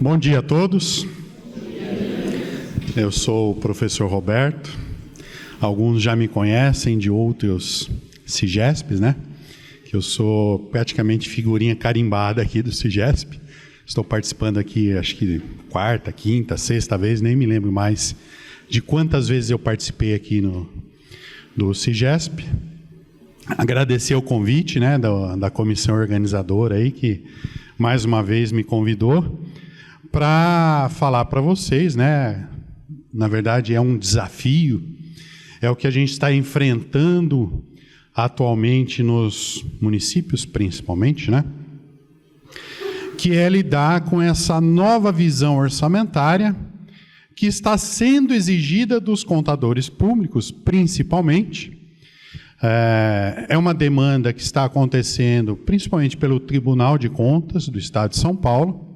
Bom dia a todos. Eu sou o professor Roberto. Alguns já me conhecem de outros CIGESPs, né? Que eu sou praticamente figurinha carimbada aqui do CIGESP. Estou participando aqui, acho que quarta, quinta, sexta vez, nem me lembro mais de quantas vezes eu participei aqui do CIGESP. Agradecer o convite, né, da comissão organizadora aí, que mais uma vez me convidou para falar para vocês, né? Na verdade, é um desafio, é o que a gente está enfrentando atualmente nos municípios, principalmente, né? Que é lidar com essa nova visão orçamentária que está sendo exigida dos contadores públicos, principalmente. É uma demanda que está acontecendo, principalmente pelo Tribunal de Contas do Estado de São Paulo.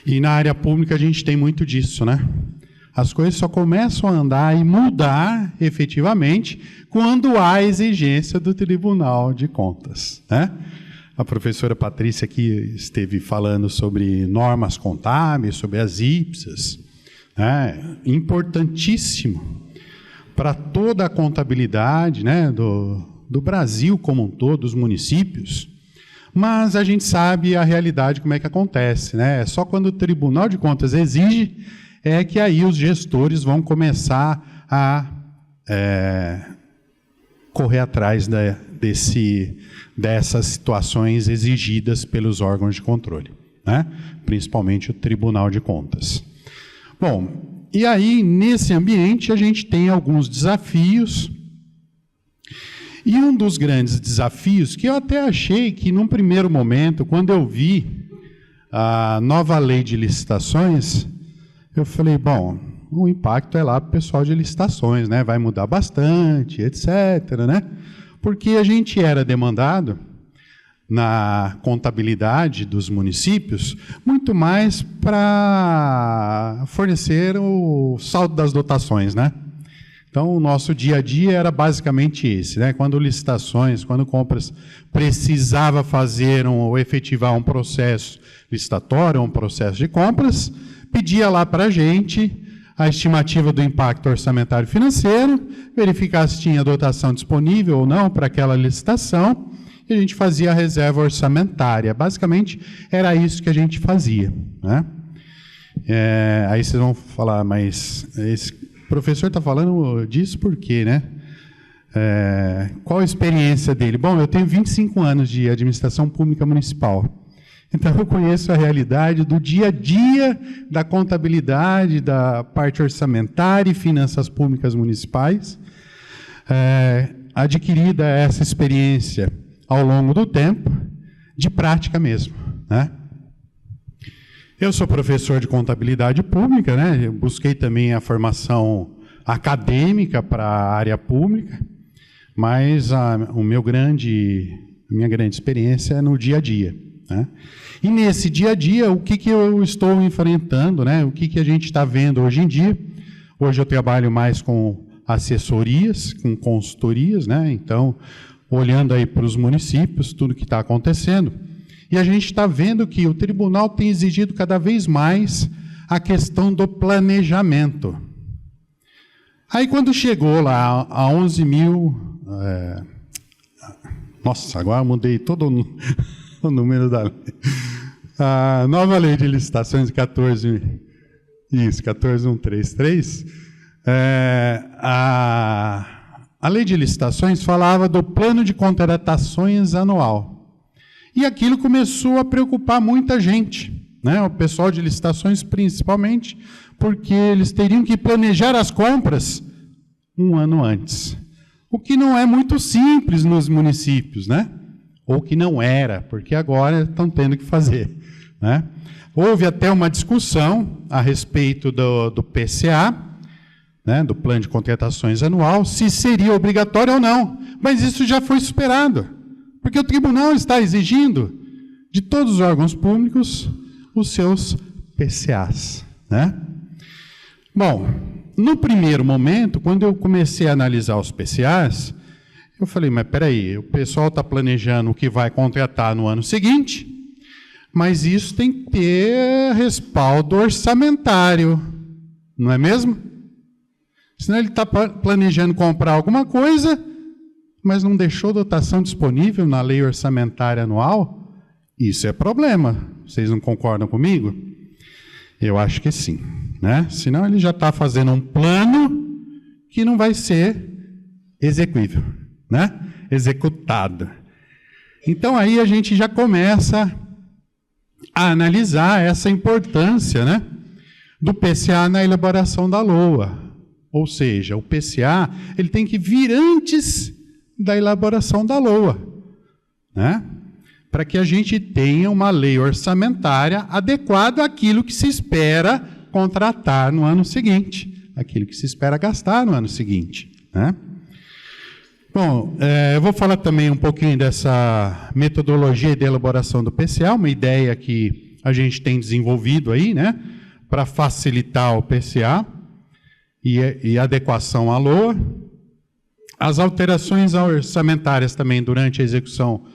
E na área pública a gente tem muito disso, né? As coisas só começam a andar e mudar efetivamente quando há exigência do Tribunal de Contas, né? A professora Patrícia aqui esteve falando sobre normas contábeis, sobre as IPSAs, né? Importantíssimo para toda a contabilidade, né, do Brasil como um todo, dos municípios. Mas a gente sabe a realidade, como é que acontece, né? Só quando o Tribunal de Contas exige, é que aí os gestores vão começar a correr atrás dessas situações exigidas pelos órgãos de controle, né? Principalmente o Tribunal de Contas. Bom, e aí, nesse ambiente, a gente tem alguns desafios. E um dos grandes desafios, que eu até achei que, num primeiro momento, quando eu vi a nova lei de licitações, eu falei, bom, o impacto é lá para o pessoal de licitações, né? Vai mudar bastante, etc., né? Porque a gente era demandado, na contabilidade dos municípios, muito mais para fornecer o saldo das dotações, né? Então, o nosso dia a dia era basicamente esse, né? Quando licitações, quando compras precisava fazer ou efetivar um processo licitatório, um processo de compras, pedia lá para a gente a estimativa do impacto orçamentário financeiro, verificar se tinha dotação disponível ou não para aquela licitação, e a gente fazia a reserva orçamentária. Basicamente, era isso que a gente fazia, né? Aí vocês vão falar, mas esse professor está falando disso por quê, né? Qual a experiência dele? Bom, eu tenho 25 anos de administração pública municipal. Então, eu conheço a realidade do dia a dia da contabilidade, da parte orçamentária e finanças públicas municipais. Adquirida essa experiência ao longo do tempo, de prática mesmo, né? Eu sou professor de contabilidade pública, né? Eu busquei também a formação acadêmica para a área pública, mas a minha grande experiência é no dia a dia, né? E nesse dia a dia, o que eu estou enfrentando, né? O que a gente está vendo hoje em dia? Hoje eu trabalho mais com assessorias, com consultorias, né? Então, olhando aí para os municípios, tudo que está acontecendo, e a gente está vendo que o tribunal tem exigido cada vez mais a questão do planejamento. Aí, quando chegou lá a 11 mil... nossa, agora mudei todo o número da lei. A nova lei de licitações 14133, a lei de licitações falava do plano de contratações anual. E aquilo começou a preocupar muita gente, né? O pessoal de licitações principalmente, porque eles teriam que planejar as compras um ano antes. O que não é muito simples nos municípios, né? Ou que não era, porque agora estão tendo que fazer, né? Houve até uma discussão a respeito do PCA, né, do plano de contratações anual, se seria obrigatório ou não. Mas isso já foi superado, porque o tribunal está exigindo de todos os órgãos públicos os seus PCAs, né? Bom, no primeiro momento, quando eu comecei a analisar os PCAs, eu falei, mas espera aí, o pessoal está planejando o que vai contratar no ano seguinte, Mas isso tem que ter respaldo orçamentário, não é mesmo? Senão ele está planejando comprar alguma coisa, mas não deixou dotação disponível na lei orçamentária anual. Isso é problema. Vocês não concordam comigo? Eu acho que sim, né? Senão ele já está fazendo um plano que não vai ser execuível, né? Executado. Então aí a gente já começa a analisar essa importância, né, do PCA na elaboração da LOA. Ou seja, o PCA ele tem que vir antes da elaboração da LOA, né? Para que a gente tenha uma lei orçamentária adequada àquilo que se espera contratar no ano seguinte, aquilo que se espera gastar no ano seguinte, né? Bom, eu vou falar também um pouquinho dessa metodologia de elaboração do PCA, uma ideia que a gente tem desenvolvido aí, né, para facilitar o PCA e adequação à LOA. As alterações orçamentárias também durante a execução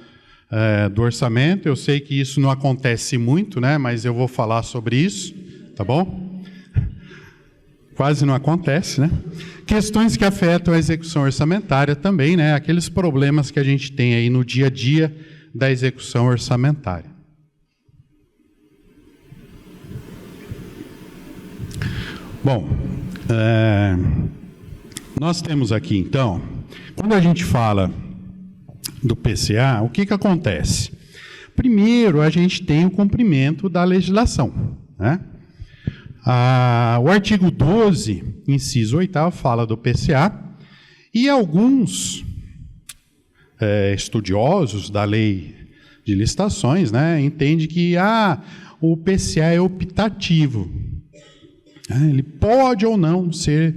do orçamento. Eu sei que isso não acontece muito, né, mas eu vou falar sobre isso, tá bom? Quase não acontece, né? Questões que afetam a execução orçamentária também, né? Aqueles problemas que a gente tem aí no dia a dia da execução orçamentária. Bom, nós temos aqui, então, quando a gente fala do PCA, o que que acontece? Primeiro, a gente tem o cumprimento da legislação, né? O artigo 12, inciso 8º, fala do PCA, e alguns estudiosos da lei de licitações, né, entendem que o PCA é optativo. Ele pode ou não ser,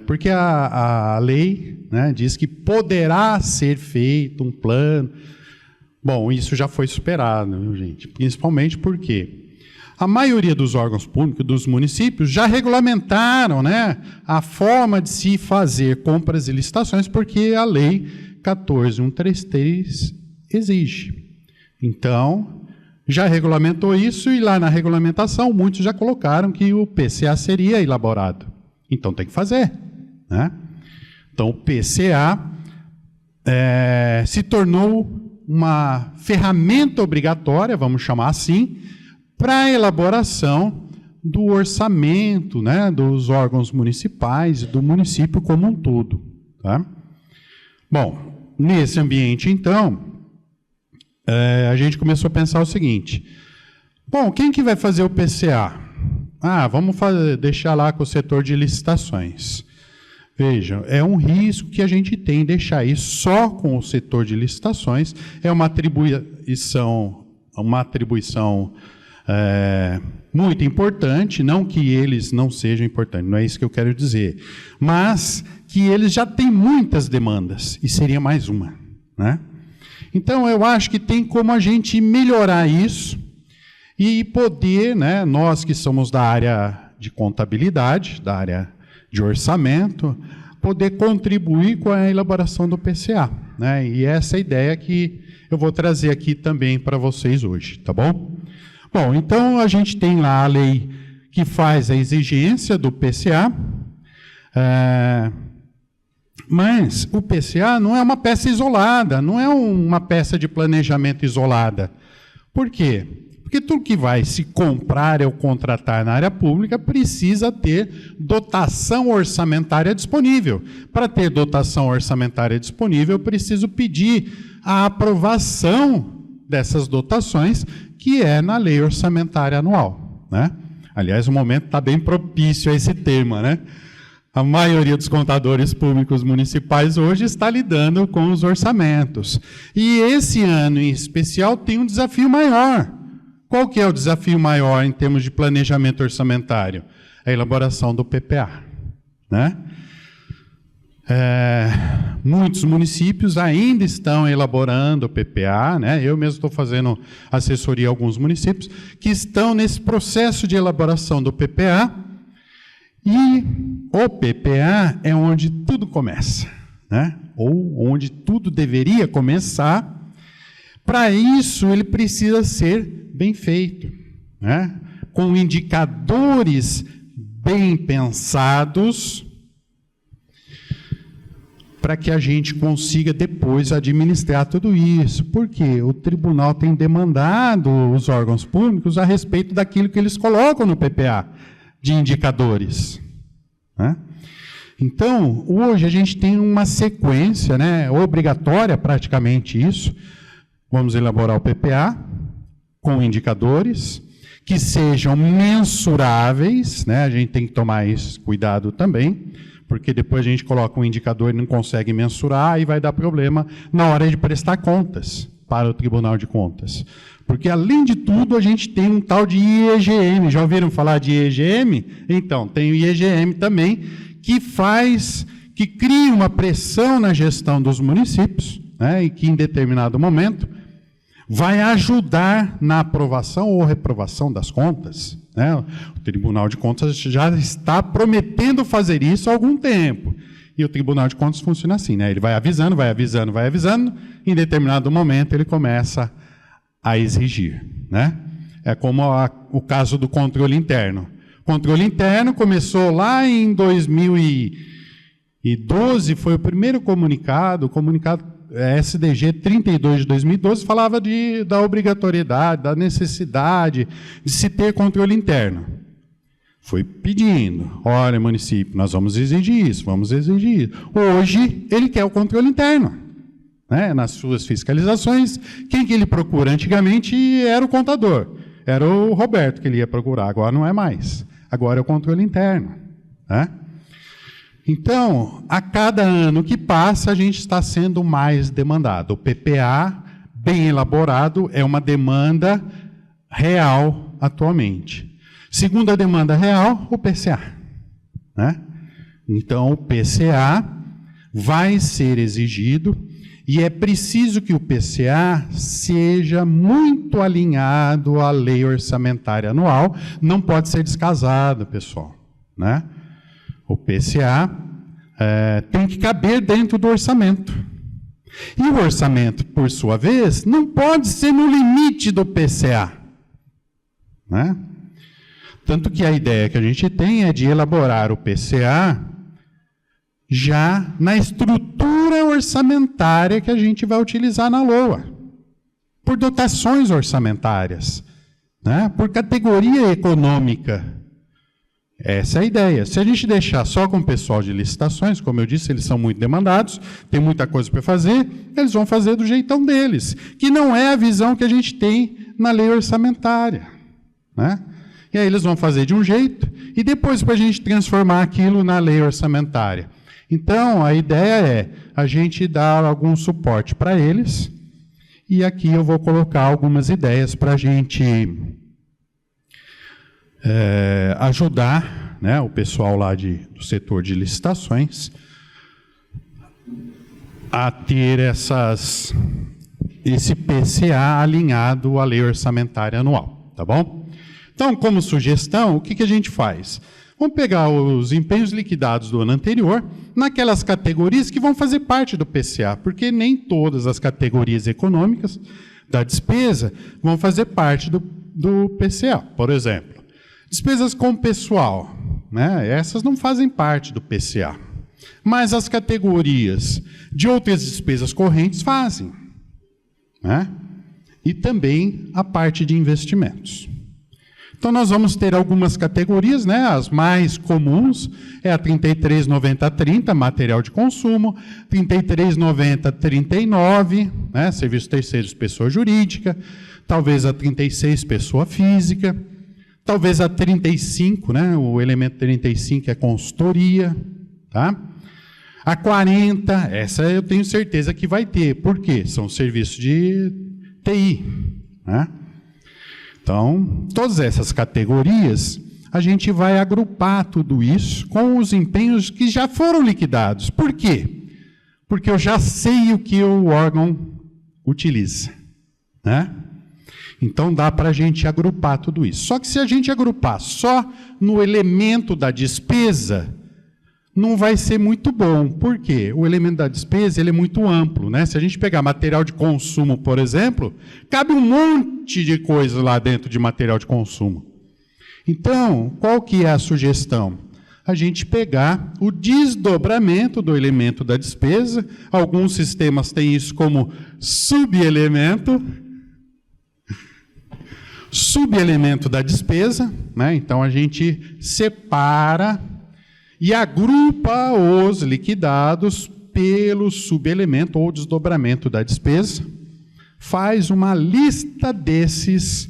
porque a lei, né, diz que poderá ser feito um plano. Bom, isso já foi superado, viu, gente? Principalmente porque a maioria dos órgãos públicos dos municípios já regulamentaram, né, a forma de se fazer compras e licitações, porque a lei 14.133 exige. Então, já regulamentou isso e lá na regulamentação muitos já colocaram que o PCA seria elaborado. Então tem que fazer, né? Então o PCA se tornou uma ferramenta obrigatória, vamos chamar assim, para a elaboração do orçamento, né, dos órgãos municipais e do município como um todo, tá? Bom, nesse ambiente, então, a gente começou a pensar o seguinte: bom, quem que vai fazer o PCA? Vamos deixar lá com o setor de licitações. Vejam, é um risco que a gente tem deixar isso só com o setor de licitações. É uma atribuição muito importante, não que eles não sejam importantes, não é isso que eu quero dizer, mas que eles já têm muitas demandas, e seria mais uma, né? Então, eu acho que tem como a gente melhorar isso e poder, né, nós que somos da área de contabilidade, da área de orçamento, poder contribuir com a elaboração do PCA, né? E essa é a ideia que eu vou trazer aqui também para vocês hoje, tá bom? Bom, então a gente tem lá a lei que faz a exigência do PCA, mas o PCA não é uma peça isolada, não é uma peça de planejamento isolada. Por quê? Porque tudo que vai se comprar ou contratar na área pública precisa ter dotação orçamentária disponível. Para ter dotação orçamentária disponível, eu preciso pedir a aprovação dessas dotações, que é na lei orçamentária anual, né? Aliás, o momento está bem propício a esse tema, né? A maioria dos contadores públicos municipais hoje está lidando com os orçamentos. E esse ano, em especial, tem um desafio maior. Qual que é o desafio maior em termos de planejamento orçamentário? A elaboração do PPA, né? Muitos municípios ainda estão elaborando o PPA, né? Eu mesmo estou fazendo assessoria a alguns municípios que estão nesse processo de elaboração do PPA, e o PPA é onde tudo começa, né? Ou onde tudo deveria começar. Para isso, ele precisa ser bem feito, né? Com indicadores bem pensados, para que a gente consiga depois administrar tudo isso. Porque o tribunal tem demandado os órgãos públicos a respeito daquilo que eles colocam no PPA, de indicadores, né? Então, hoje a gente tem uma sequência, né, obrigatória praticamente isso. Vamos elaborar o PPA com indicadores que sejam mensuráveis, né? A gente tem que tomar esse cuidado também, porque depois a gente coloca um indicador e não consegue mensurar e vai dar problema na hora de prestar contas para o Tribunal de Contas. Porque, além de tudo, a gente tem um tal de IEGM. Já ouviram falar de IEGM? Então, tem o IEGM também, que cria uma pressão na gestão dos municípios, né, e que, em determinado momento, vai ajudar na aprovação ou reprovação das contas, né? O Tribunal de Contas já está prometendo fazer isso há algum tempo. E o Tribunal de Contas funciona assim, né? Ele vai avisando, em determinado momento ele começa a exigir, né? É como o caso do controle interno. O controle interno começou lá em 2012, foi o primeiro comunicado, o comunicado SDG 32 de 2012 falava da obrigatoriedade, da necessidade de se ter controle interno. Foi pedindo, olha, município, nós vamos exigir isso, vamos exigir isso. Hoje, ele quer o controle interno, né? Nas suas fiscalizações, quem que ele procura? Antigamente era o contador, era o Roberto que ele ia procurar, agora não é mais. Agora é o controle interno, né? Então, a cada ano que passa, a gente está sendo mais demandado. O PPA, bem elaborado, é uma demanda real atualmente. Segunda demanda real, o PCA, né? Então, o PCA vai ser exigido e é preciso que o PCA seja muito alinhado à lei orçamentária anual, não pode ser descasado, pessoal, né? O PCA tem que caber dentro do orçamento. E o orçamento, por sua vez, não pode ser no limite do PCA, né? Tanto que a ideia que a gente tem é de elaborar o PCA já na estrutura orçamentária que a gente vai utilizar na LOA, por dotações orçamentárias, né? Por categoria econômica. Essa é a ideia. Se a gente deixar só com o pessoal de licitações, como eu disse, eles são muito demandados, tem muita coisa para fazer, eles vão fazer do jeitão deles, que não é a visão que a gente tem na lei orçamentária, né? E aí eles vão fazer de um jeito, e depois para a gente transformar aquilo na lei orçamentária. Então, a ideia é a gente dar algum suporte para eles, e aqui eu vou colocar algumas ideias para a gente ajudar, né, o pessoal lá do setor de licitações a ter esse PCA alinhado à lei orçamentária anual, tá bom? Então, como sugestão, o que a gente faz? Vamos pegar os empenhos liquidados do ano anterior, naquelas categorias que vão fazer parte do PCA, porque nem todas as categorias econômicas da despesa vão fazer parte do PCA. Por exemplo, despesas com pessoal, né? Essas não fazem parte do PCA. Mas as categorias de outras despesas correntes fazem, né? E também a parte de investimentos. Então, nós vamos ter algumas categorias, né? As mais comuns é a 339030, material de consumo, 339039, né? Serviços terceiros, pessoa jurídica, talvez a 36, pessoa física, talvez a 35, né? O elemento 35 é consultoria, tá? A 40, essa eu tenho certeza que vai ter. Por quê? São serviços de TI, né? Então, todas essas categorias, a gente vai agrupar tudo isso com os empenhos que já foram liquidados. Por quê? Porque eu já sei o que o órgão utiliza, né? Então, dá para a gente agrupar tudo isso. Só que se a gente agrupar só no elemento da despesa, não vai ser muito bom. Por quê? O elemento da despesa ele é muito amplo, né? Se a gente pegar material de consumo, por exemplo, cabe um monte de coisa lá dentro de material de consumo. Então, qual que é a sugestão? A gente pegar o desdobramento do elemento da despesa. Alguns sistemas têm isso como subelemento da despesa, né? Então a gente separa e agrupa os liquidados pelo subelemento ou desdobramento da despesa, faz uma lista desses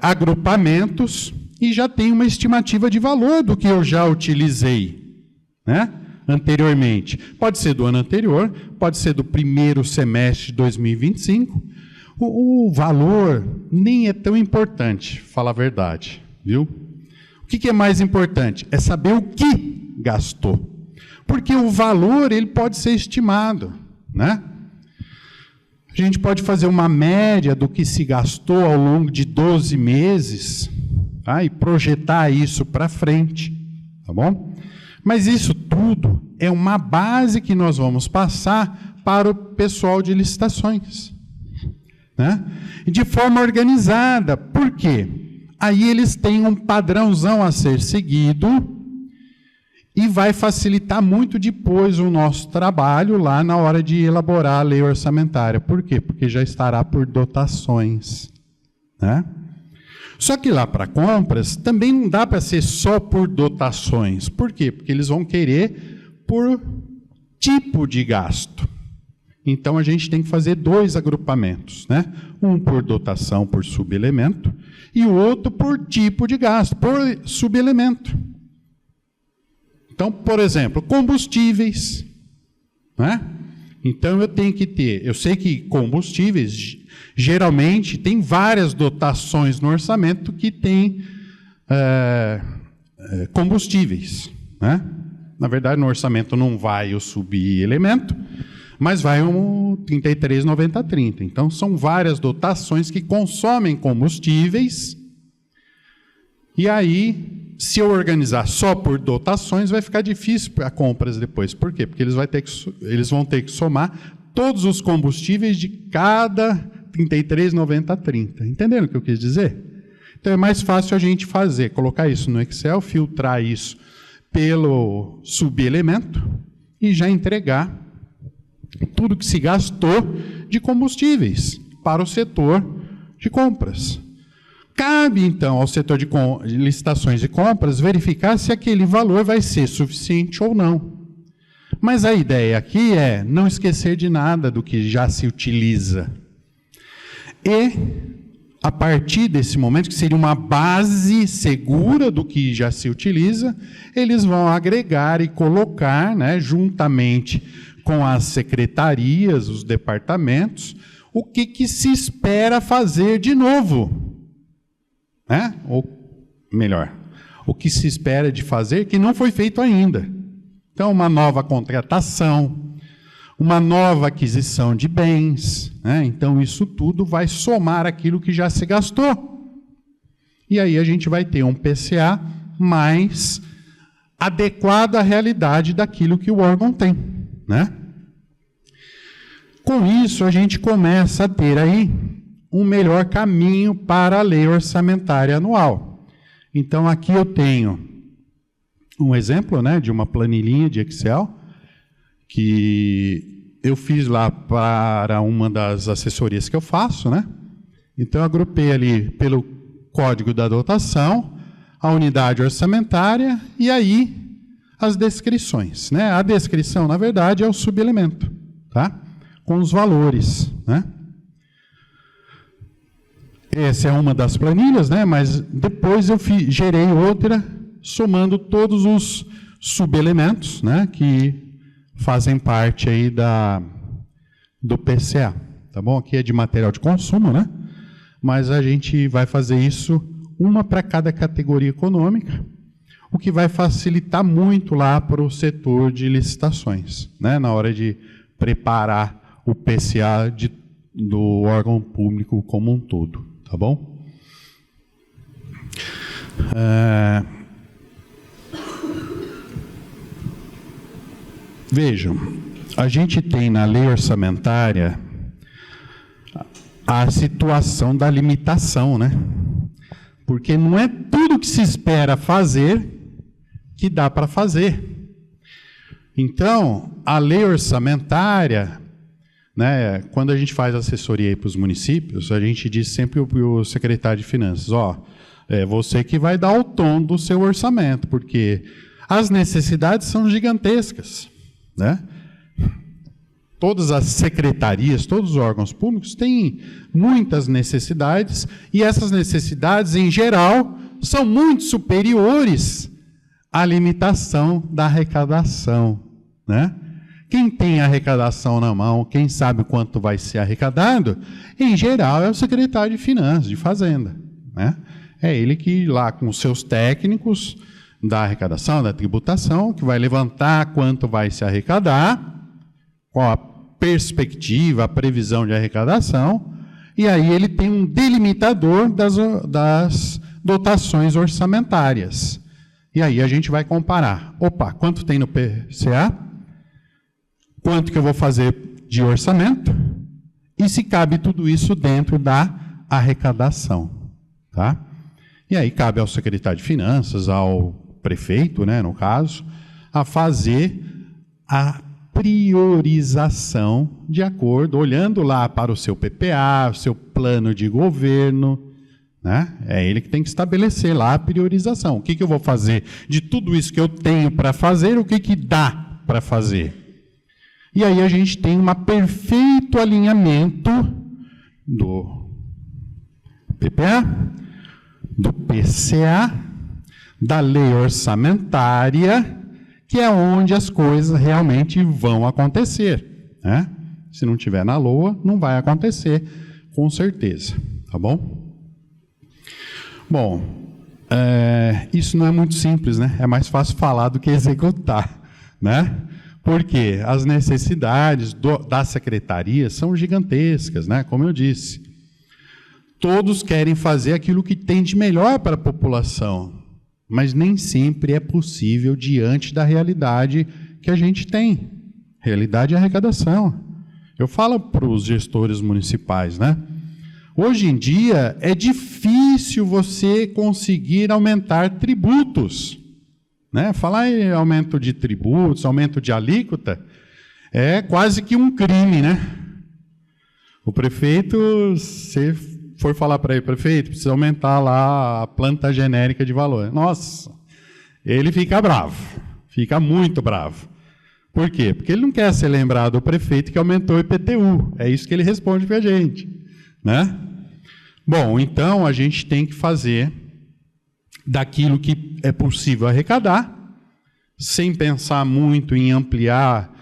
agrupamentos e já tem uma estimativa de valor do que eu já utilizei, né, anteriormente. Pode ser do ano anterior, pode ser do primeiro semestre de 2025. O valor nem é tão importante, falar a verdade, viu? O que é mais importante? É saber o que gastou. Porque o valor ele pode ser estimado, né? A gente pode fazer uma média do que se gastou ao longo de 12 meses, tá? E projetar isso para frente, tá bom? Mas isso tudo é uma base que nós vamos passar para o pessoal de licitações, né? E de forma organizada. Por quê? Aí eles têm um padrãozão a ser seguido e vai facilitar muito depois o nosso trabalho lá na hora de elaborar a lei orçamentária. Por quê? Porque já estará por dotações, né? Só que lá para compras também não dá para ser só por dotações. Por quê? Porque eles vão querer por tipo de gasto. Então a gente tem que fazer 2 agrupamentos, né? Um por dotação, por subelemento, e o outro por tipo de gasto, por subelemento. Então, por exemplo, combustíveis, né? Então eu tenho que ter, eu sei que combustíveis geralmente tem várias dotações no orçamento que tem combustíveis, né? Na verdade, no orçamento não vai o subelemento, mas vai um 33,90/30. Então, são várias dotações que consomem combustíveis. E aí, se eu organizar só por dotações, vai ficar difícil para compras depois. Por quê? Porque eles vão ter que somar todos os combustíveis de cada 33,90/30. Entenderam o que eu quis dizer? Então, é mais fácil a gente fazer, colocar isso no Excel, filtrar isso pelo subelemento e já entregar tudo que se gastou de combustíveis para o setor de compras. Cabe, então, ao setor de licitações e compras verificar se aquele valor vai ser suficiente ou não. Mas a ideia aqui é não esquecer de nada do que já se utiliza. E, a partir desse momento, que seria uma base segura do que já se utiliza, eles vão agregar e colocar, né, juntamente com as secretarias, os departamentos, o que se espera fazer de novo, né? Ou melhor, o que se espera de fazer que não foi feito ainda. Então, uma nova contratação, uma nova aquisição de bens, né? Então, isso tudo vai somar aquilo que já se gastou. E aí a gente vai ter um PCA mais adequado à realidade daquilo que o órgão tem, né? Com isso, a gente começa a ter aí um melhor caminho para a lei orçamentária anual. Então, aqui eu tenho um exemplo, né, de uma planilhinha de Excel que eu fiz lá para uma das assessorias que eu faço, né? Então, eu agrupei ali pelo código da dotação, a unidade orçamentária e aí as descrições, né? A descrição, na verdade, é o subelemento, tá? Com os valores, né? Essa é uma das planilhas, né? Mas depois eu gerei outra somando todos os subelementos, né? Que fazem parte aí do PCA, tá bom? Aqui é de material de consumo, né? Mas a gente vai fazer isso uma para cada categoria econômica, o que vai facilitar muito lá para o setor de licitações, né? Na hora de preparar o PCA do órgão público como um todo, tá bom? Vejam, a gente tem na lei orçamentária a situação da limitação, né? Porque não é tudo que se espera fazer que dá para fazer. Então, a lei orçamentária, né, quando a gente faz assessoria para os municípios, a gente diz sempre para o secretário de Finanças, é você que vai dar o tom do seu orçamento, porque as necessidades são gigantescas, né? Todas as secretarias, todos os órgãos públicos têm muitas necessidades, e essas necessidades, em geral, são muito superiores à limitação da arrecadação, né? Quem tem a arrecadação na mão, quem sabe quanto vai ser arrecadado, em geral é o secretário de Finanças, de Fazenda, né? É ele que, lá com os seus técnicos da arrecadação, da tributação, que vai levantar quanto vai se arrecadar, qual a perspectiva, a previsão de arrecadação, e aí ele tem um delimitador das dotações orçamentárias. E aí a gente vai comparar. Opa, quanto tem no PCA? Quanto que eu vou fazer de orçamento? E se cabe tudo isso dentro da arrecadação, tá? E aí cabe ao secretário de Finanças, ao prefeito, né, no caso, a fazer a priorização de acordo, olhando lá para o seu PPA, o seu plano de governo, né? É ele que tem que estabelecer lá a priorização. O que eu vou fazer de tudo isso que eu tenho para fazer, o que dá para fazer? E aí a gente tem um perfeito alinhamento do PPA, do PCA, da lei orçamentária, que é onde as coisas realmente vão acontecer, né? Se não tiver na LOA, não vai acontecer, com certeza, tá bom? Bom, isso não é muito simples, né? É mais fácil falar do que executar, né? Porque as necessidades da secretaria são gigantescas, né? Como eu disse. Todos querem fazer aquilo que tem de melhor para a população, mas nem sempre é possível diante da realidade que a gente tem. Realidade é arrecadação. Eu falo para os gestores municipais, né? Hoje em dia é difícil você conseguir aumentar tributos, né? Falar em aumento de tributos, aumento de alíquota, é quase que um crime, né? O prefeito, se for falar para ele, prefeito, precisa aumentar lá a planta genérica de valor. Nossa, ele fica bravo, fica muito bravo. Por quê? Porque ele não quer ser lembrado, o prefeito, que aumentou o IPTU. É isso que ele responde para a gente, né? Bom, então a gente tem que fazer daquilo que é possível arrecadar, sem pensar muito em ampliar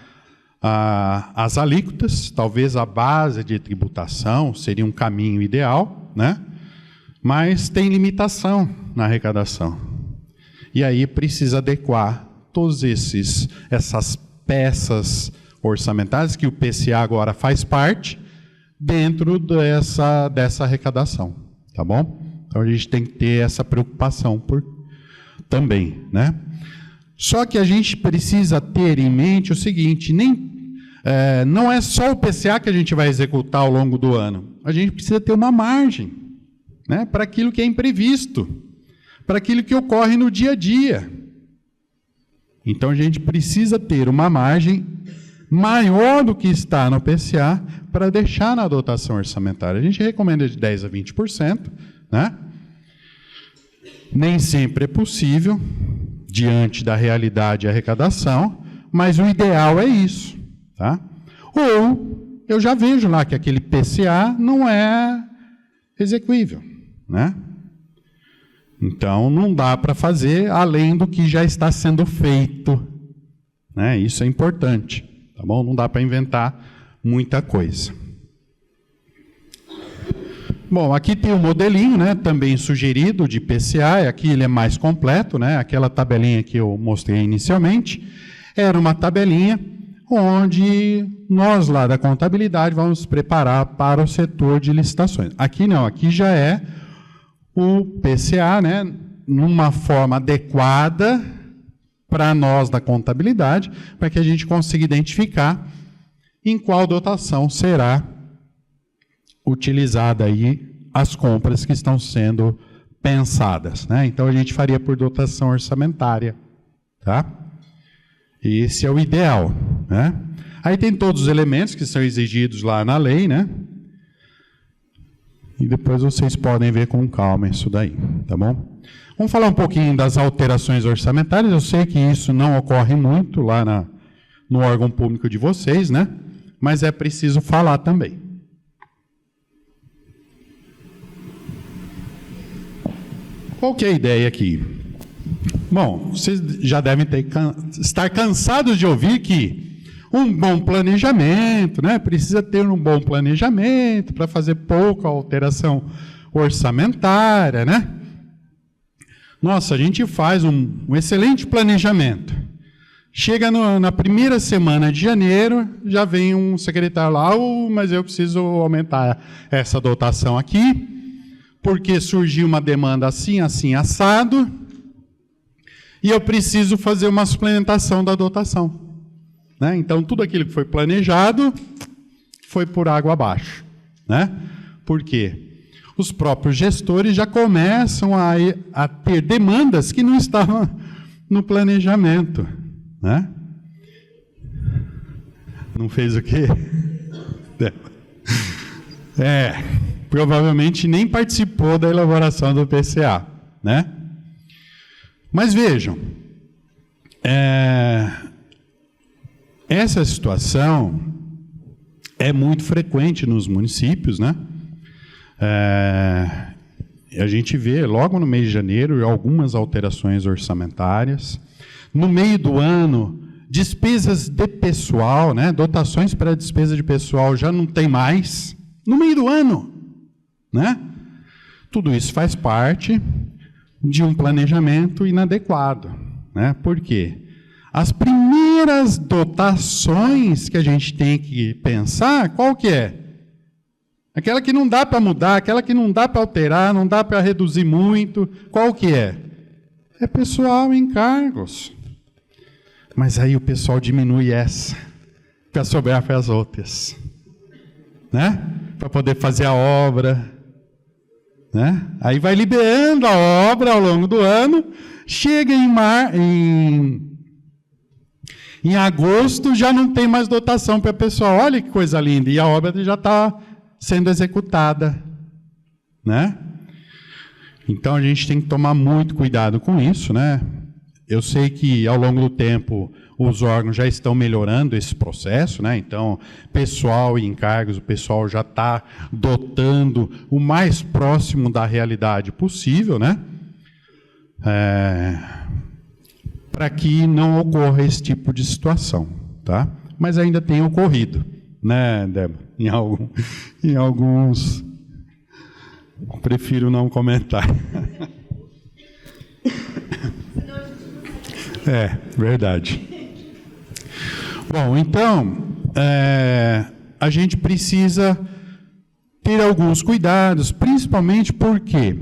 as alíquotas. Talvez a base de tributação seria um caminho ideal, né? Mas tem limitação na arrecadação. E aí precisa adequar todas essas peças orçamentárias, que o PCA agora faz parte, dentro dessa arrecadação, tá bom? Então a gente tem que ter essa preocupação também, né? Só que a gente precisa ter em mente o seguinte, não é só o PCA que a gente vai executar ao longo do ano, a gente precisa ter uma margem, né, para aquilo que é imprevisto, para aquilo que ocorre no dia a dia. Então a gente precisa ter uma margem maior do que está no PCA para deixar na dotação orçamentária. A gente recomenda de 10% a 20%, né? Nem sempre é possível, diante da realidade e arrecadação, mas o ideal é isso, tá? Ou eu já vejo lá que aquele PCA não é execuível, né? Então não dá para fazer além do que já está sendo feito, né? Isso é importante, tá bom? Não dá para inventar muita coisa. Bom, aqui tem um modelinho, né, também sugerido de PCA, aqui ele é mais completo, né, aquela tabelinha que eu mostrei inicialmente, era uma tabelinha onde nós lá da contabilidade vamos preparar para o setor de licitações. Aqui não, aqui já é o PCA, né, numa forma adequada para nós da contabilidade, para que a gente consiga identificar em qual dotação será utilizada aí as compras que estão sendo pensadas, né? Então a gente faria por dotação orçamentária, tá? Esse é o ideal, né? Aí tem todos os elementos que são exigidos lá na lei, né? E depois vocês podem ver com calma isso daí, tá bom? Vamos falar um pouquinho das alterações orçamentárias. Eu sei que isso não ocorre muito lá no órgão público de vocês, né? Mas é preciso falar também. Qual que é a ideia aqui? Bom, vocês já devem estar cansados de ouvir que um bom planejamento, né? Precisa ter um bom planejamento para fazer pouca alteração orçamentária, né? Nossa, a gente faz um excelente planejamento. Chega na primeira semana de janeiro, já vem um secretário lá, mas eu preciso aumentar essa dotação aqui, porque surgiu uma demanda assim, assim, assado, e eu preciso fazer uma suplementação da dotação. Né? Então, tudo aquilo que foi planejado foi por água abaixo. Né? Por quê? Os próprios gestores já começam a ter demandas que não estavam no planejamento. Né? Não fez o quê? Provavelmente nem participou da elaboração do PCA, né? Mas vejam, essa situação é muito frequente nos municípios, né? A gente vê logo no mês de janeiro algumas alterações orçamentárias. No meio do ano, despesas de pessoal, né? Dotações para despesa de pessoal já não tem mais. No meio do ano. Né? Tudo isso faz parte de um planejamento inadequado. Né? Por quê? As primeiras dotações que a gente tem que pensar, qual que é? Aquela que não dá para mudar, aquela que não dá para alterar, não dá para reduzir muito, qual que é? É pessoal em cargos. Mas aí o pessoal diminui essa, para sobrar para as outras. Né? Para poder fazer a obra. Né? Aí vai liberando a obra ao longo do ano, chega em agosto, já não tem mais dotação para o pessoal. Olha que coisa linda, e a obra já está sendo executada. Né? Então a gente tem que tomar muito cuidado com isso. Né? Eu sei que ao longo do tempo os órgãos já estão melhorando esse processo, né? Então, pessoal e encargos, o pessoal já está dotando o mais próximo da realidade possível, né? Para que não ocorra esse tipo de situação, tá? Mas ainda tem ocorrido, né, Débora? Em alguns, prefiro não comentar. Verdade. Bom, então, a gente precisa ter alguns cuidados, principalmente porque,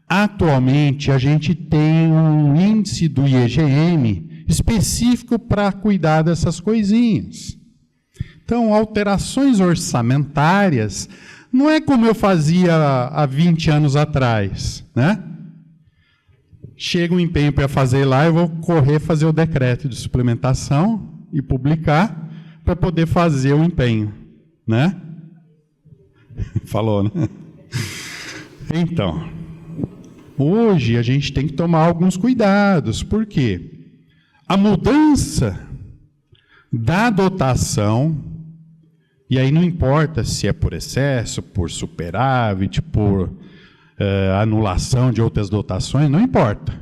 atualmente, a gente tem um índice do IEGM específico para cuidar dessas coisinhas. Então, alterações orçamentárias não é como eu fazia há 20 anos atrás, né? Chega um empenho para fazer lá, eu vou correr fazer o decreto de suplementação e publicar para poder fazer o empenho, né? Falou, né? Então, hoje a gente tem que tomar alguns cuidados, porque a mudança da dotação, e aí não importa se é por excesso, por superávit, por anulação de outras dotações, não importa.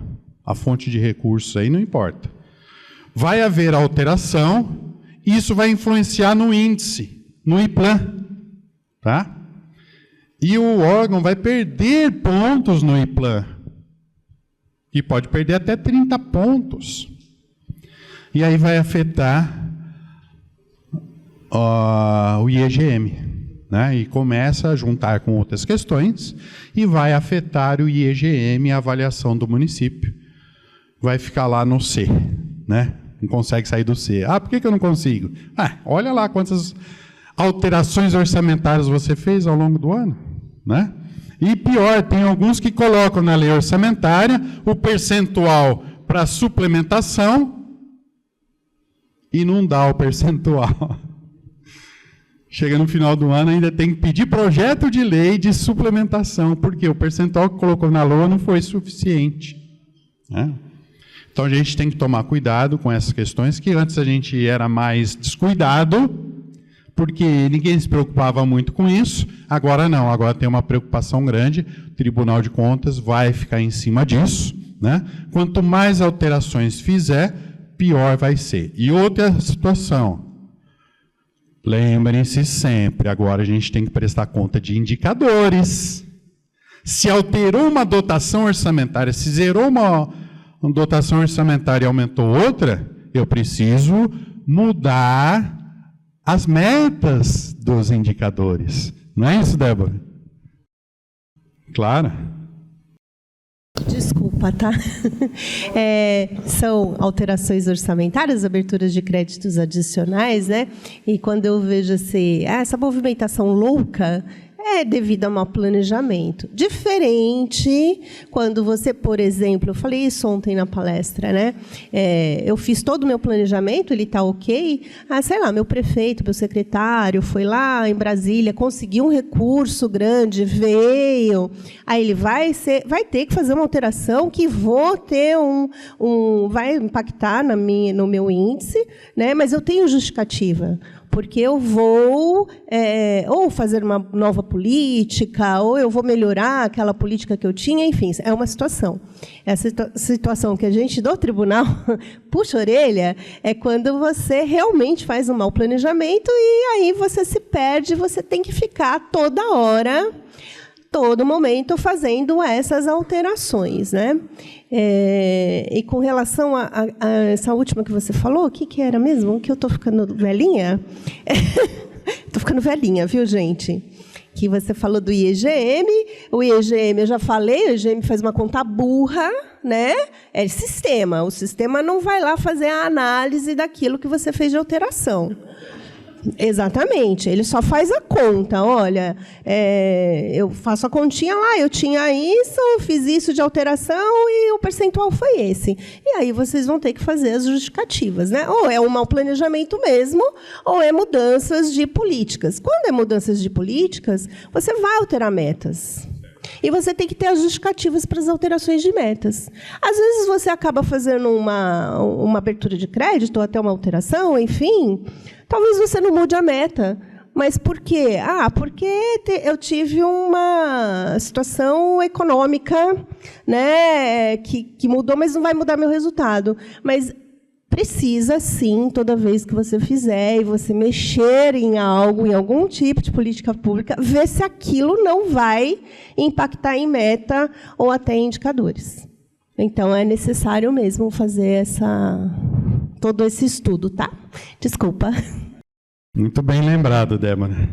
A fonte de recursos aí não importa. Vai haver alteração, isso vai influenciar no índice, no IPLAN, tá? E o órgão vai perder pontos no IPLAN, e pode perder até 30 pontos. E aí vai afetar o IEGM, né? E começa a juntar com outras questões e vai afetar o IEGM, a avaliação do município. Vai ficar lá no C, né? Não consegue sair do C. Ah, por que eu não consigo? Olha lá quantas alterações orçamentárias você fez ao longo do ano, né? E pior, tem alguns que colocam na lei orçamentária o percentual para suplementação e não dá o percentual. Chega no final do ano, ainda tem que pedir projeto de lei de suplementação, porque o percentual que colocou na LOA não foi suficiente, né? Então, a gente tem que tomar cuidado com essas questões, que antes a gente era mais descuidado, porque ninguém se preocupava muito com isso. Agora não, agora tem uma preocupação grande. O Tribunal de Contas vai ficar em cima disso, né? Quanto mais alterações fizer, pior vai ser. E outra situação, lembrem-se sempre, agora a gente tem que prestar conta de indicadores. Se alterou uma dotação orçamentária, se zerou uma dotação orçamentária e aumentou outra, eu preciso mudar as metas dos indicadores. Não é isso, Débora? Claro. Desculpa, tá? São alterações orçamentárias, aberturas de créditos adicionais, né? E quando eu vejo essa movimentação louca, é devido a mau planejamento. Diferente quando você, por exemplo, eu falei isso ontem na palestra, né? Eu fiz todo o meu planejamento, ele está ok. Sei lá, meu prefeito, meu secretário foi lá em Brasília, conseguiu um recurso grande, veio. Aí ele vai ter que fazer uma alteração que vou ter vai impactar no meu índice, né? Mas eu tenho justificativa. Porque eu vou ou fazer uma nova política, ou eu vou melhorar aquela política que eu tinha, enfim, é uma situação. Essa situação que a gente, do tribunal, puxa a orelha, é quando você realmente faz um mau planejamento e aí você se perde, você tem que ficar toda hora, todo momento, fazendo essas alterações, né? E com relação a essa última que você falou, o que era mesmo? Que eu estou ficando velhinha? Estou ficando velhinha, viu, gente? Que você falou do IEGM. O IEGM, eu já falei, o IEGM faz uma conta burra, né? É sistema. O sistema não vai lá fazer a análise daquilo que você fez de alteração. Exatamente, ele só faz a conta. Olha, eu faço a continha lá, eu tinha isso, eu fiz isso de alteração e o percentual foi esse. E aí vocês vão ter que fazer as justificativas, né? Ou é um mau planejamento mesmo, ou é mudanças de políticas. Quando é mudanças de políticas, você vai alterar metas. E você tem que ter as justificativas para as alterações de metas. Às vezes você acaba fazendo uma abertura de crédito, ou até uma alteração, enfim, talvez você não mude a meta. Mas por quê? Porque eu tive uma situação econômica, né, que mudou, mas não vai mudar meu resultado. Mas precisa, sim, toda vez que você fizer e você mexer em algo, em algum tipo de política pública, ver se aquilo não vai impactar em meta ou até em indicadores. Então, é necessário mesmo fazer todo esse estudo, tá? Desculpa. Muito bem lembrado, Débora.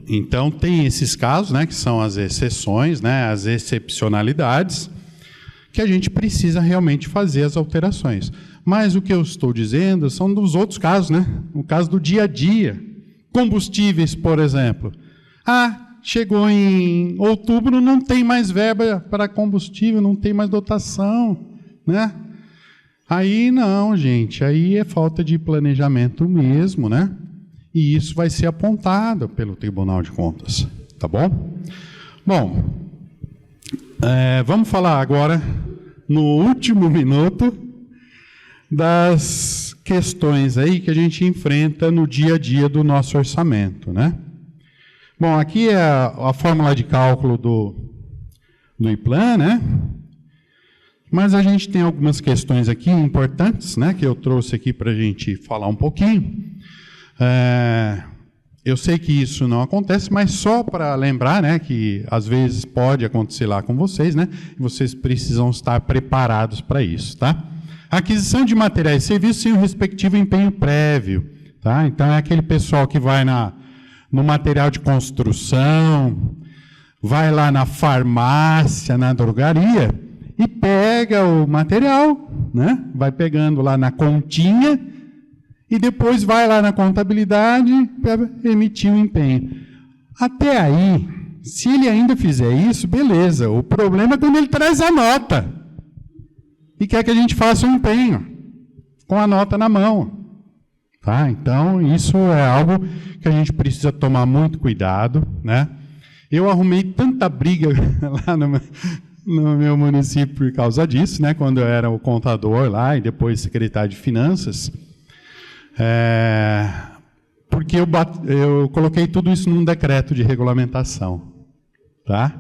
Então, tem esses casos, né, que são as exceções, né, as excepcionalidades, que a gente precisa realmente fazer as alterações. Mas o que eu estou dizendo são dos outros casos, né? No caso do dia a dia. Combustíveis, por exemplo. Chegou em outubro, não tem mais verba para combustível, não tem mais dotação, né? Aí não, gente, aí é falta de planejamento mesmo, né? E isso vai ser apontado pelo Tribunal de Contas, tá bom? Bom, vamos falar agora, no último minuto, das questões aí que a gente enfrenta no dia a dia do nosso orçamento, né? Bom, aqui é a fórmula de cálculo do IPLAN, né? Mas a gente tem algumas questões aqui importantes, né, que eu trouxe aqui para a gente falar um pouquinho. Eu sei que isso não acontece, mas só para lembrar, né, que às vezes pode acontecer lá com vocês, né, e vocês precisam estar preparados para isso, tá? Aquisição de materiais e serviços sem o respectivo empenho prévio, tá? Então é aquele pessoal que vai no material de construção, vai lá na farmácia, na drogaria, e pega o material, né? Vai pegando lá na continha e depois vai lá na contabilidade para emitir o empenho. Até aí, se ele ainda fizer isso, beleza. O problema é quando ele traz a nota e quer que a gente faça um empenho com a nota na mão. Tá? Então, isso é algo que a gente precisa tomar muito cuidado, né? Eu arrumei tanta briga lá no meu município por causa disso, né? Quando eu era o contador lá e depois secretário de finanças, porque eu coloquei tudo isso num decreto de regulamentação, tá?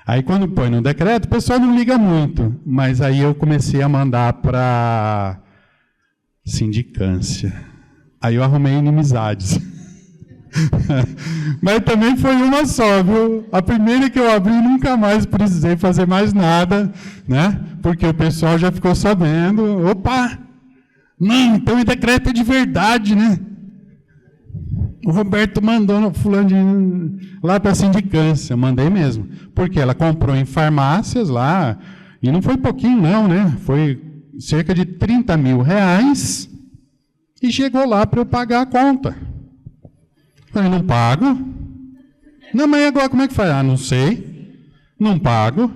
Aí quando põe no decreto, o pessoal não liga muito, mas aí eu comecei a mandar para sindicância. Aí eu arrumei inimizades. Mas também foi uma só, viu? A primeira que eu abri, nunca mais precisei fazer mais nada, né? Porque o pessoal já ficou sabendo. Opa! Não, então o decreto é de verdade, né? O Roberto mandou no fulano lá para a sindicância, mandei mesmo. Porque ela comprou em farmácias lá, e não foi pouquinho não, né? Foi cerca de 30 mil reais, e chegou lá para eu pagar a conta. Falei, não pago. Não, mas agora como é que faz? Ah, não sei. Não pago,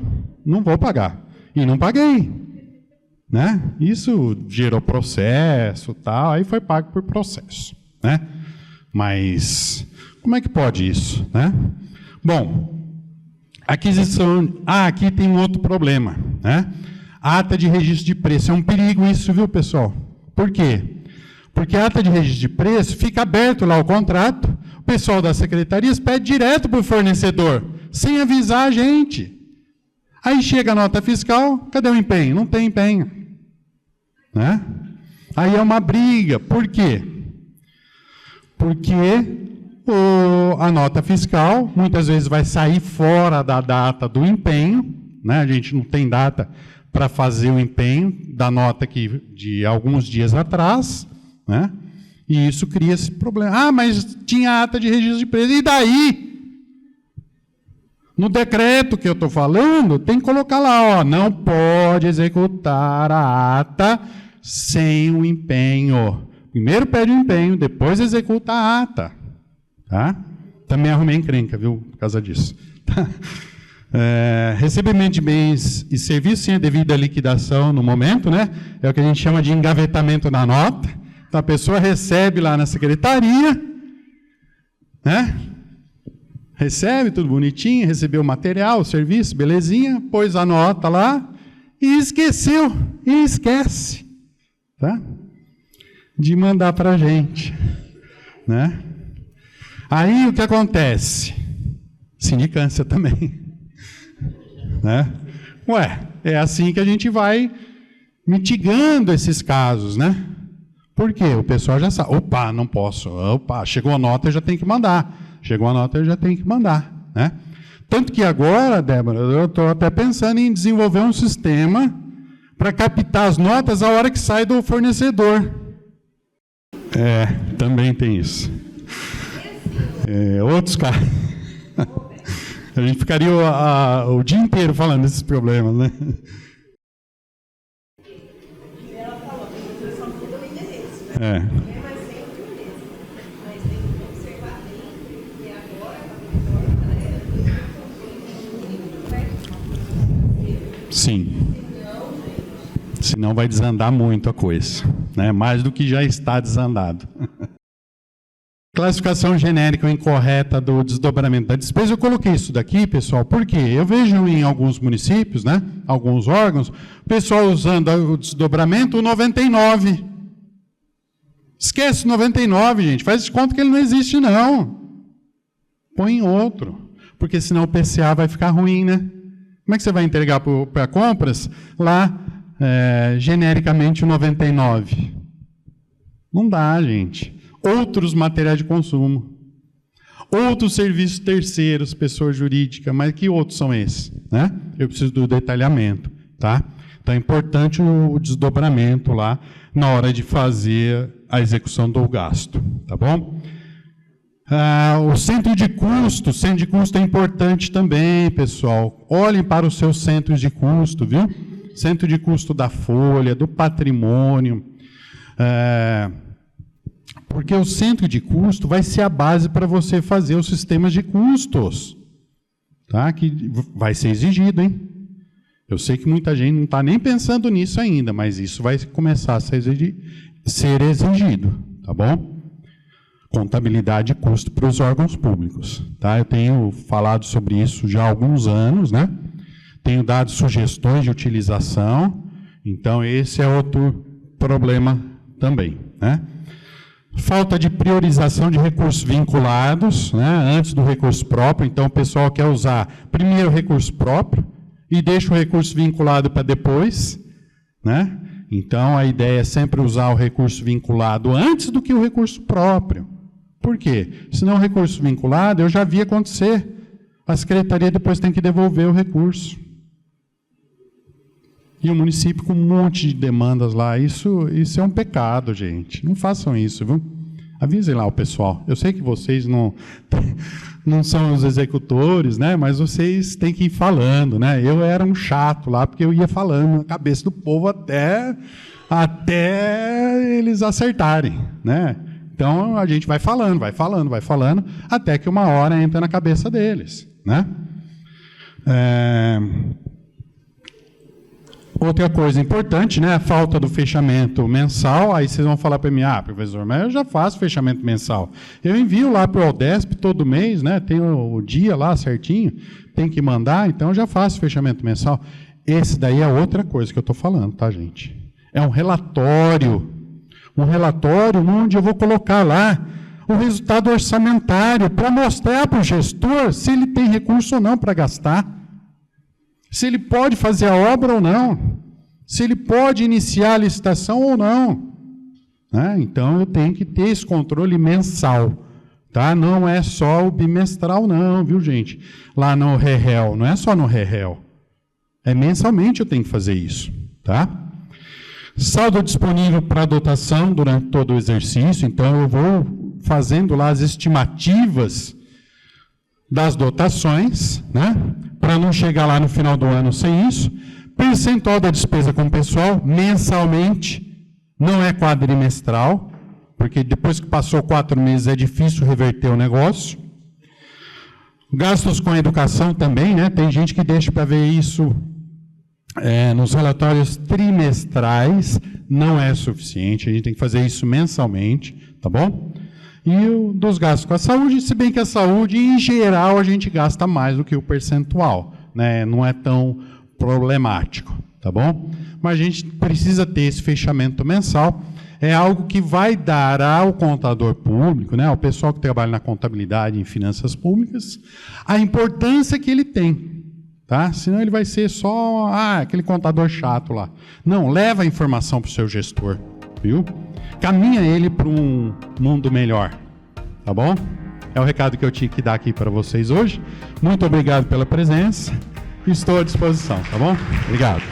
não vou pagar. E não paguei. Né? Isso gerou processo, tal, aí foi pago por processo, né? Mas como é que pode isso, né? Bom, aquisição. Aqui tem um outro problema, né? Ata de registro de preço é um perigo isso, viu, pessoal? Por quê? Porque a ata de registro de preço fica aberto lá o contrato, o pessoal das secretarias pede direto para o fornecedor, sem avisar a gente. Aí chega a nota fiscal, cadê o empenho? Não tem empenho. Né? Aí é uma briga. Por quê? Porque a nota fiscal, muitas vezes vai sair fora da data do empenho, né? A gente não tem data para fazer o empenho da nota que, de alguns dias atrás, né? E isso cria esse problema. Ah, mas tinha ata de registro de preço. E daí? No decreto que eu estou falando, tem que colocar lá, ó, não pode executar a ata sem o empenho. Primeiro pede o empenho, depois executa a ata. Tá? Também arrumei encrenca, viu, por causa disso. Recebimento de bens e serviços sem a devida liquidação no momento, né? É o que a gente chama de engavetamento da nota. Então, a pessoa recebe lá na secretaria, né? Recebe, tudo bonitinho, recebeu o material, o serviço, belezinha, pôs a nota lá e esqueceu, e esquece, tá? De mandar para a gente, né? Aí, o que acontece? Sindicância também, né? Ué, é assim que a gente vai mitigando esses casos, né? Por quê? O pessoal já sabe. Opa, não posso. Opa, chegou a nota, eu já tenho que mandar. Chegou a nota, eu já tenho que mandar. Né? Tanto que agora, Débora, eu estou até pensando em desenvolver um sistema para captar as notas a hora que sai do fornecedor. Também tem isso. Outros casos. A gente ficaria o dia inteiro falando desses problemas, né? Sim. Senão vai desandar muito a coisa, né? Mais do que já está desandado. Classificação genérica ou incorreta do desdobramento da despesa. Eu coloquei isso daqui, pessoal, porque eu vejo em alguns municípios, né, alguns órgãos, o pessoal usando o desdobramento 99. Esquece o 99, gente. Faz de conta que ele não existe, não. Põe em outro. Porque senão o PCA vai ficar ruim, né? Como é que você vai entregar para compras lá, genericamente, o 99? Não dá, gente. Outros materiais de consumo. Outros serviços terceiros, pessoa jurídica. Mas que outros são esses? Né? Eu preciso do detalhamento. Tá? Então é importante o desdobramento lá na hora de fazer a execução do gasto. Tá bom? O centro de custo é importante também, pessoal. Olhem para os seus centros de custo, viu? Centro de custo da folha, do patrimônio. Porque o centro de custo vai ser a base para você fazer os sistemas de custos. Tá? Que vai ser exigido, hein? Eu sei que muita gente não está nem pensando nisso ainda, mas isso vai começar a ser exigido, tá bom? Contabilidade de custo para os órgãos públicos. Tá? Eu tenho falado sobre isso já há alguns anos, né? Tenho dado sugestões de utilização, então esse é outro problema também, né? Falta de priorização de recursos vinculados, né, antes do recurso próprio. Então, o pessoal quer usar primeiro o recurso próprio e deixa o recurso vinculado para depois, né? Então, a ideia é sempre usar o recurso vinculado antes do que o recurso próprio. Por quê? Senão o recurso vinculado, eu já vi acontecer. A secretaria depois tem que devolver o recurso. E o município com um monte de demandas lá, isso é um pecado, gente. Não façam isso, viu? Avisem lá o pessoal. Eu sei que vocês não são os executores, né? Mas vocês têm que ir falando, né? Eu era um chato lá, porque eu ia falando na cabeça do povo até eles acertarem, né? Então, a gente vai falando, até que uma hora entra na cabeça deles, né? Outra coisa importante, né, a falta do fechamento mensal. Aí vocês vão falar para mim, professor, mas eu já faço fechamento mensal. Eu envio lá para o Aldesp todo mês, né, tem o dia lá certinho, tem que mandar, então eu já faço fechamento mensal. Esse daí é outra coisa que eu estou falando, tá, gente? É um relatório onde eu vou colocar lá o resultado orçamentário para mostrar para o gestor se ele tem recurso ou não para gastar. Se ele pode fazer a obra ou não, se ele pode iniciar a licitação ou não. Né? Então, eu tenho que ter esse controle mensal. Tá? Não é só o bimestral, não, viu, gente? Lá no REREL, não é só no REREL. É mensalmente eu tenho que fazer isso. Tá? Saldo disponível para dotação durante todo o exercício, então eu vou fazendo lá as estimativas das dotações, né? Para não chegar lá no final do ano sem isso. Percentual da despesa com o pessoal, mensalmente, não é quadrimestral, porque depois que passou 4 meses é difícil reverter o negócio. Gastos com a educação também, né? Tem gente que deixa para ver isso nos relatórios trimestrais, não é suficiente, a gente tem que fazer isso mensalmente, tá bom? E o dos gastos com a saúde, se bem que a saúde, em geral, a gente gasta mais do que o percentual, né? Não é tão problemático, tá bom? Mas a gente precisa ter esse fechamento mensal, é algo que vai dar ao contador público, né, ao pessoal que trabalha na contabilidade em finanças públicas, a importância que ele tem, tá? Senão ele vai ser só aquele contador chato lá. Não, leva a informação para o seu gestor, viu? Caminha ele para um mundo melhor, tá bom? É o recado que eu tinha que dar aqui para vocês hoje. Muito obrigado pela presença. Estou à disposição, tá bom? Obrigado.